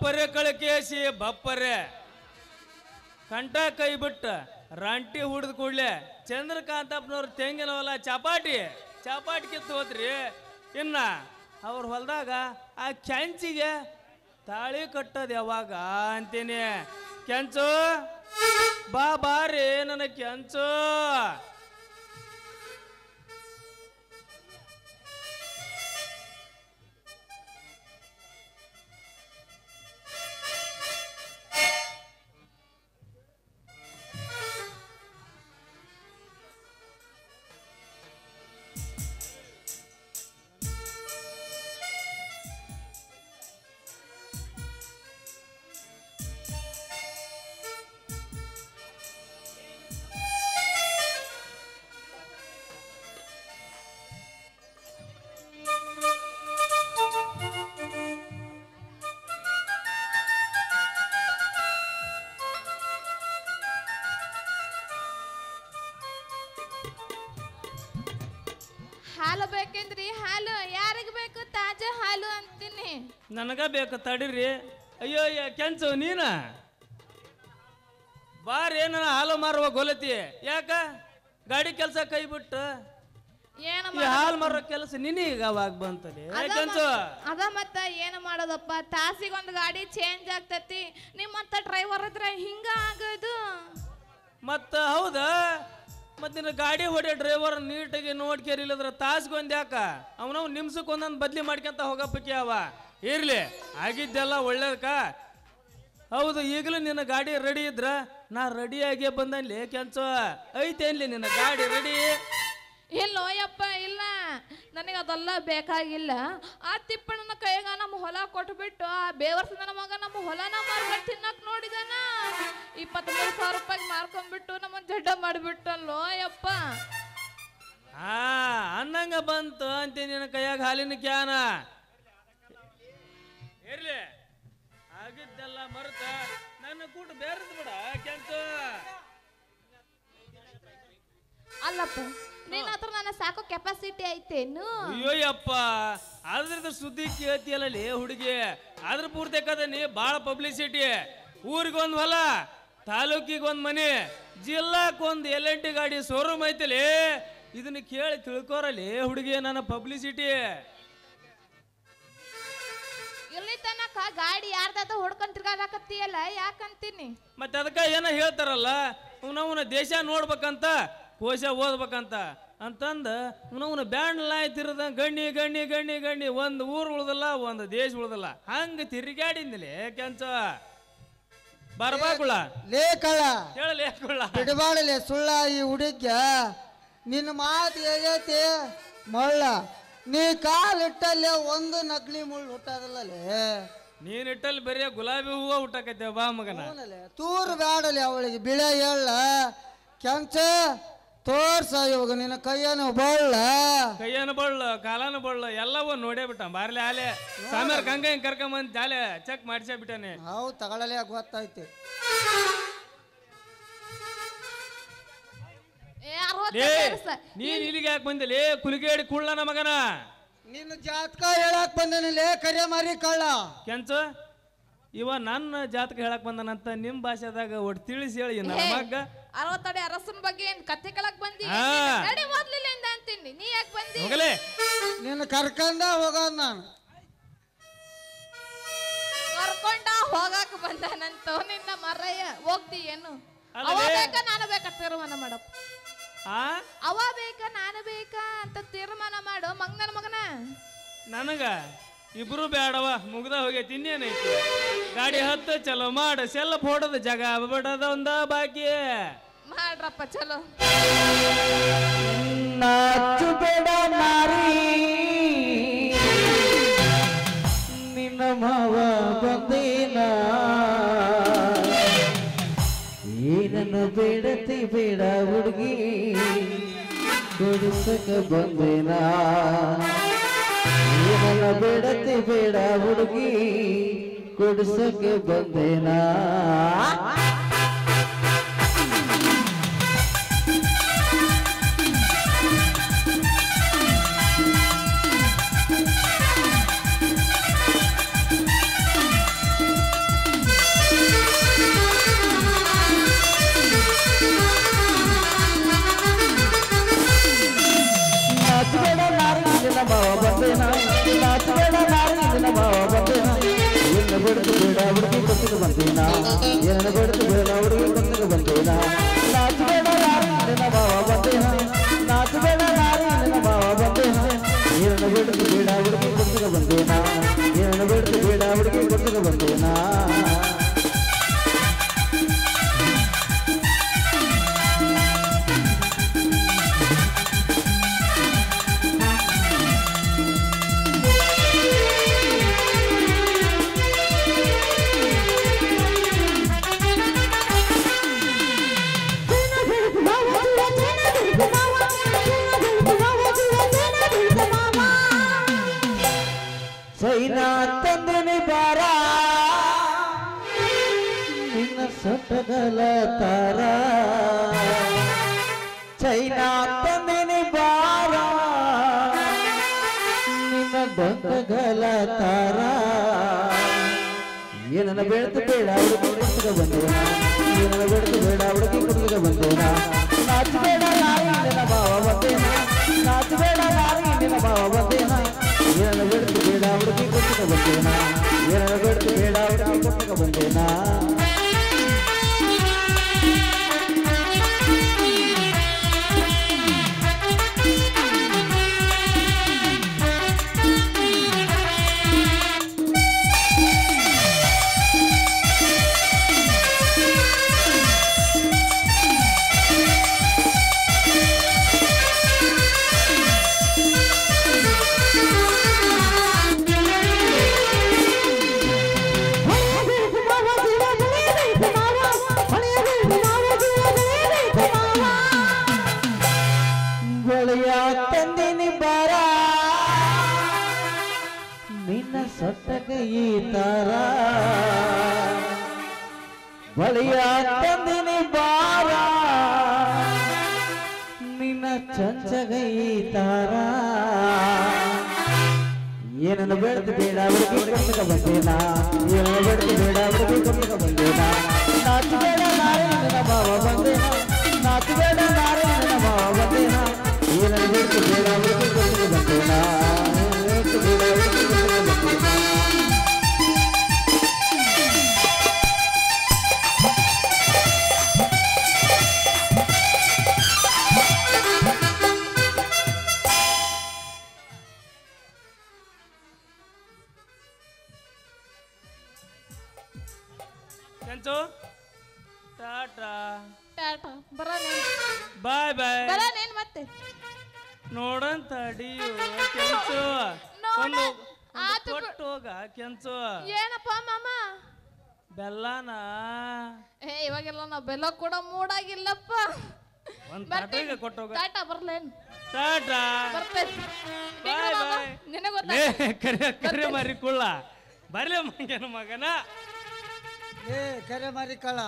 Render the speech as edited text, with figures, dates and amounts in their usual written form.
ಅಪ್ಪರೆ ಕಳಕೇಸಿ ಬಪ್ಪರೆ ಕಂಠ ಕೈ ಬಿಟ್ಟ ರಂಟಿ ಹುಡಿದ ಕೂಡ್ಲೆ ಚಂದ್ರಕಾಂತಪ್ಪನವ್ರ ತೆಂಗಿನ ಹೊಲ ಚಪಾಟಿ ಕಿತ್ತು ಹೋತ್ರಿ. ಇನ್ನ ಅವ್ರ ಹೊಲದಾಗ ಆ ಕೆಂಚಿಗೆ ತಾಳಿ ಕಟ್ಟದ ಯಾವಾಗ ಅಂತೀನಿ. ಕೆಂಚು ಬಾರಿ ನನ್ನ ಕೆಂಚು. ಹಾಲು ಬೇಕೇನ್ರಿ? ಹಾಲು ಯಾರಿಗೆ ಬೇಕು? ತಾಜಾ ಹಾಲು ಅಂತೀನಿ. ನನಗ ಬೇಕು ತಡಿರಿ. ಅಯ್ಯೋ ಕೆಂಚು ನೀನ ಬಾರಿ ಏನ ಹಾಲು ಮಾರುವ ಗೊಲತಿ. ಯಾಕ ಗಾಡಿ ಕೆಲಸ ಕೈ ಬಿಟ್ಟು ಹಾಲು ಮಾರೋ ಕೆಲಸ ನಿನಗ ಅವಾಗ ಬಂತದೆ ಕೆಂಚು. ಅದ ಮತ್ತ ಏನು ಮಾಡೋದಪ್ಪ, ತಾಸಿಗೊಂದು ಗಾಡಿ ಚೇಂಜ್ ಆಗ್ತತಿ. ನಿಮ್ಮಂತ ಡ್ರೈವರ್ ಇದ್ರೆ ಹಿಂಗ ಆಗೋದು. ಮತ್ತ ಹೌದಾ, ಮತ್ತೆ ನಿನ್ನ ಗಾಡಿ ಹೊಡೆ ಡ್ರೈವರ್ ನೀಟಾಗಿ ನೋಡ್ಕೇರಿಲ್ಲದ್ರ ತಾಸ್ಗೊಂದು ಯಾಕ ಅವನವ್ ನಿಮ್ಸಕ್ಕೊಂದೊಂದು ಬದ್ಲಿ ಮಾಡ್ಕೊಂತ ಹೋಗಪ್ಪಕ್ಕೆ ಅವ. ಇರ್ಲಿ ಆಗಿದ್ದೆಲ್ಲ ಒಳ್ಳೇದಕ್ಕ. ಹೌದು, ಈಗಲೂ ನಿನ್ನ ಗಾಡಿ ರೆಡಿ ಇದ್ರ ನಾ ರೆಡಿಯಾಗಿ ಬಂದಲ್ಲಿ ಕೆಂಚು. ಐತೇನ್ಲಿ ನಿನ್ನ ಗಾಡಿ ರೆಡಿ? ಇಲ್ಲೋ ಯಪ್ಪ, ಇಲ್ಲ, ನನಗೆ ಅದೆಲ್ಲ ಬೇಕಾಗಿಲ್ಲ. ಆ ತಿಪ್ಪಣ್ಣನ ಕೈಗ ನಮ್ಮ ಹೊಲ ಕೊಟ್ಬಿಟ್ಟು ಆ ಬೇವರ್ಸ ನನ್ನ ಮಗ ನಮ್ಮ ಹೊಲನ ಮಾರ್ಕೊಂಡು ತಿನ್ನಕ್ ನೋಡಿದಾನ. 23,000 ರೂಪಾಯಿ ಮಾರ್ಕೊಂಡ್ಬಿಟ್ಟು ನಮ್ಮ ಜಡ್ಡ ಮಾಡಿಬಿಟ್ಟಲ್ಲೋ ಯಪ್ಪ. ಅನ್ನಂಗ ಬಂತು ಅಂತೀನಿ ನಿನ್ನ ಕೈಯಾಗ ಹಾಲಿನ ಕ್ಯಾನ. ಇರ್ಲಿ ಆಗಿದ್ದೆಲ್ಲ ಮರೆತ ನನ್ನ ಕೂಟ ಬೇರೆದ್ ಬಿಡ ಕೆಂಚು. ಅಲ್ಲಪ್ಪ, ನಿನ್ನ ಹತ್ರ ನನ್ನ ಸಾಕೋ ಕೆಪಾಸಿಟಿ ಐತೇನು? ಅಯ್ಯೋಯ್ಯಪ್ಪ, ಅದ್ರದ್ದು ಸುದ್ದಿ ಕೇಳ್ತಿಯಲ್ಲ ಹುಡುಗಿ. ಅದ್ರ ಪೂರ್ತಿ ನೀ ಭಾಳ ಪಬ್ಲಿಸಿಟಿ. ಊರಿಗೊಂದು ಹೊಲ, ತಾಲೂಕಿಗೊಂದು ಮನೆ, ಜಿಲ್ಲಾಕ್ಕೊಂದು LNT ಗಾಡಿ ಶೋರೂಮ್ ಐತಲಿ. ಇದನ್ನ ಕೇಳಿ ತಿಳ್ಕೋರಲ್ಲಿ ಹುಡುಗಿ ನನ್ನ ಪಬ್ಲಿಸಿಟಿ. ಇಲ್ಲಿ ತನಕ ಗಾಡಿ ಯಾರ್ದಾದ ಹೊಡ್ಕೊಂಡ್ ತಿರ್ಗಾಕತ್ತೀಯಲ್ಲ ಯಾಕಂತೀನಿ. ಮತ್ತೆ ಅದಕ್ಕೆ ಏನೋ ಹೇಳ್ತಾರಲ್ಲ, ಅವನವನ ದೇಶ ನೋಡ್ಬೇಕಂತ ಕೋಶ ಓದ್ಬೇಕಂತ ಅಂತಂದ ಅವನವನ ಬ್ಯಾಂಡ್ ಲಾಯ್ತಿರದ ಗಣ್ಣಿ ಗಣ್ಣಿ ಗಣ್ಣಿ ಗಣ್ಣಿ ಒಂದು ಊರು ಉಳ್ದಲ್ಲ, ಒಂದು ದೇಶ ಉಳ್ದಲ್ಲ, ಹಂಗ ತಿರುಗಾಡಿಂದಲೇ ಕೆಂಚ. ಬರ್ಬಾಕುಳ ಲೇಕಳ ಹೇಳಲೇಕುಳ ಬಿಡಬಾಡಲೆ ಸುಳ್ಳ. ಈ ಹುಡುಗ ನಿನ್ನ ಮಾತು ಹೇಗೈತಿ ಮಳ್ಳ. ನೀ ಕಾಲಿಟ್ಟಲ್ಲೇ ಒಂದು ನಕಲಿ ಮುಳ್ಳು ಹುಟ್ಟದಲ್ಲೇ. ನೀನಿಟ್ಟಲ್ಲಿ ಬರೀ ಗುಲಾಬಿ ಹೂವ ಹುಟ್ಟಕೈತೆ ಬಾ ಮಗನ. ತೂರು ಬ್ಯಾಡಲೆ ಅವಳಿಗೆ ಬಿಳೆ ಹೇಳ ಕೆಂಚ. ತೋರ್ಸ ಇವಾಗ ನಿನ್ನ ಕೈಯನು ಬಳ್ಳ ಕಾಲನು ಬಳ್ಳ ಎಲ್ಲವೂ ನೋಡೇ ಬಿಟ್ಟ. ಬಾರ್ಲೆ ಆಲೆ ಸಾಮ್ಯಾರ ಗಂಗ ಹಿಂಗ್ ಕರ್ಕೊಂಬಂದ್ ಜಾಲೆ ಚೆಕ್ ಮಾಡಿಸೇ ಬಿಟ್ಟಾನೆ. ಹೌದು, ತಗೊಳ್ಳಲೇ ಗೊತ್ತೈತಿ. ನೀನ್ ಇಲ್ಲಿಗೆ ಯಾಕೆ ಬಂದಿಲ್ಲ ಕುಲಿಗೇಡಿ ಕುಳ್ಳನ ಮಗನ? ನಿನ್ನ ಜಾತಕ ಹೇಳಕ್ ಬಂದನಿಲ್ಲೇ ಕರೆ ಮಾರಿ ಕಳ್ಳ ಕೆಂಚ. ಇವ ನನ್ನ ಜಾತಕ ಹೇಳಕ್ ಬಂದನಂತ ನಿಮ್ ಭಾಷೆದಾಗ ಒಟ್ಟು ತಿಳಿಸಿ ಹೇಳಿ. ನನ್ನ ಮಗ 60 ಅಡಿ ಅರಸನ ಬಗ್ಗೆ ಕತ್ತೆ ಕೇಳಕ್ ಬಂದಿ? ಮೊದ್ಲಿಲ್ಲ ಅಂತೀನಿ, ನೀ ಯಾಕೆ ಬಂದಿ? ಹೋಗಲೇ ನಿನ್ನ ಕರ್ಕೊಂಡ ಹೋಗೋದ್ ನಾನು. ಕರ್ಕೊಂಡ ಹೋಗಾಕ ಬಂದಾನಂತ ನಿನ್ನ ಮರಯ್ಯ. ಹೋಗ್ತೀಯೇನು? ಅವ ಬೇಕಾ ನಾನು ಬೇಕಾ ತೀರ್ಮಾನ ಮಾಡಪ್ಪ. ಅವ ಬೇಕಾ ನಾನು ಬೇಕಾ ಅಂತ ತೀರ್ಮಾನ ಮಾಡು ಮಂಗನ ಮಗನ. ನನಗ ಇಬ್ರು ಬೇಡವ, ಮುಗ್ದ ಹೋಗೈತಿ. ಇನ್ನೇನೈತಿ? ಗಾಡಿ ಹತ್ತು ಚಲೋ ಮಾಡ, ಸೆಲ್ಫ್ ಹೊಡೋದು ಜಾಗ ಬಿಡೋದ ಒಂದ ಬಾಕಿ ಮಾಡ್ರಪ್ಪ ಚಲೋ. ನಾಚು ಬೇಡ ನಾರಿ ನಿನ್ನ ಮಾವ ಬಂದೇನ. ಏನನ್ನು ಬೇಡತಿ ಬೇಡ ಹುಡುಗಿ ಕೊಡಿಸಕ ಬಂದೇನ. ಏನನ್ನು ಬೇಡತಿ ಬೇಡ ಹುಡುಗಿ ಕೊಡಿಸಕ್ಕೆ ಬಂದೇನಾ. ಏನನ್ನು ಬೇಡತಿ ಬೇಡ ಹುಡುಗಿ ಕುಂತಕ ಬಂದೇನ ನಾಚಬೇಡ ನಾರಿ ನಿನ್ನ ಮಾವ ಬಂದೇನ ನಾಚಬೇಡ ನಾರಿ ನಿನ್ನ ಮಾವ ಬಂದೇನ ಏನನ್ನು ಬೇಡತಿ ಬೇಡ ಹುಡುಗಿ ಕುಂತಕ ಬಂದೇನ ಏನನ್ನು ಬೇಡತಿ ಬೇಡ ಹುಡುಗಿ ಕುಂತಕ ಬಂದೇನ ಚೈನಾ ತಂದಿನಿ ಬಾರ ನಿನ್ನ ಸೊಟ್ಟಗಲ ತಾರ ಚೈನಾ ತಂದಿನಿ ಬಾರ ನಿನ್ನ ಡೊಂಕಗಲ ತಾರ ಏನನ್ನ ಬೇಡ್ತು ಬೇಡ ಹುಡುಗಿ ಕುಡಿಸಿದ ಬಂದೇನ ಏನನ್ನ ಬೇಡ್ತು ಬೇಡ ಹುಡುಗಿ ಕುಡಿಸಿದ ಬಂದೇನ ನಾಚಬೇಡ ನಾರಿ ನಿನ್ನ ಭಾವ ಬಂದೇನ ನಾಚಬೇಡ ನಾರಿ ನಿನ್ನ ಭಾವ ಬಂದೇನ ಏನನ್ನ ಬೇಡ್ತು ಬೇಡ ಹುಡುಗಿ ಕುಡಿಸಿದ ಬಂದೇನ ಏನನ್ನ ಬೇಡ್ತು ಬೇಡ ಹುಡುಗಿ ಕುಡಿಸಿದ ಬಂದೇನ ತಂದಿನಿ ಬಾರ ನಿನ್ನ ಸೊಟ್ಟಗ ಈ ತಾರ ಬಳಿಯ ತಂದಿನಿ ಬಾರ ನಿನ್ನ ಚಂಚಗ ಈ ತಾರ ಏನನ್ನು ಬೇಡ್ತು ಬೇಡ ಹುಡುಗಿ ಕುಂತಕ ಬಂದೇನ ಏನನ್ನು ಬೇಡ್ತು ಬೇಡ ಹುಡುಗಿ ಕುಂತಕ ಬಂದೇನ ನಾಚಬೇಡ ನಾರಿ ನಿನ್ನ ಭಾವ ಬಂದೇನ ನಾಚಬೇಡ ನಾರಿ ನಿನ್ನ ಭಾವ ಬಂದೇನ ಏನನ್ನು ಬೇಡ್ತು ಬೇಡ ಹುಡುಗಿ ಕುಂತಕ ಬಂದೇನ ಬೇಡ್ತು ಬೇಡ ಹುಡುಗಿ ಕುಂತಕ ಬಂದೇನ ಕೆಂಚು ಟಾಟಾ ಟಾಟಾ ಬರೋಣ ಬಾಯ್ ಬಾಯ್ ಬರೋಣ ಮತ್ತೆ ನೋಡಂತ ಅಡಿಯು ಕೆಂಚು ಒಂದು ಆತು ಕೊಟ್ಟು ಹೋಗ ಕೆಂಚು ಏನಪ್ಪ ಮಾಮ ಬೆಲ್ಲನ ಇವಾಗೆಲ್ಲ ನಾವು ಬೆಲ್ಲ ಕೂಡ ಮೂಡಾಗಿಲ್ಲಪ್ಪ ಒಂದ್ ತಾಟಿಗೆ ಕೊಟ್ಟು ಹೋಗ ಟಾಟಾ ಬರ್ಲೇನ್ ಟಾಟಾ ಬರ್ತೇನೆ ಬಾಯ್ ಬಾಯ್ ನಿನಗೆ ಲೇ ಕರೆ ಕರೆ ಮಾರಿ ಕುಳ್ಳ ಬರ್ಲಿ ಮಂಗನ ಮಗನ ಏ ಕರೆ ಮಾರಿ ಕಳ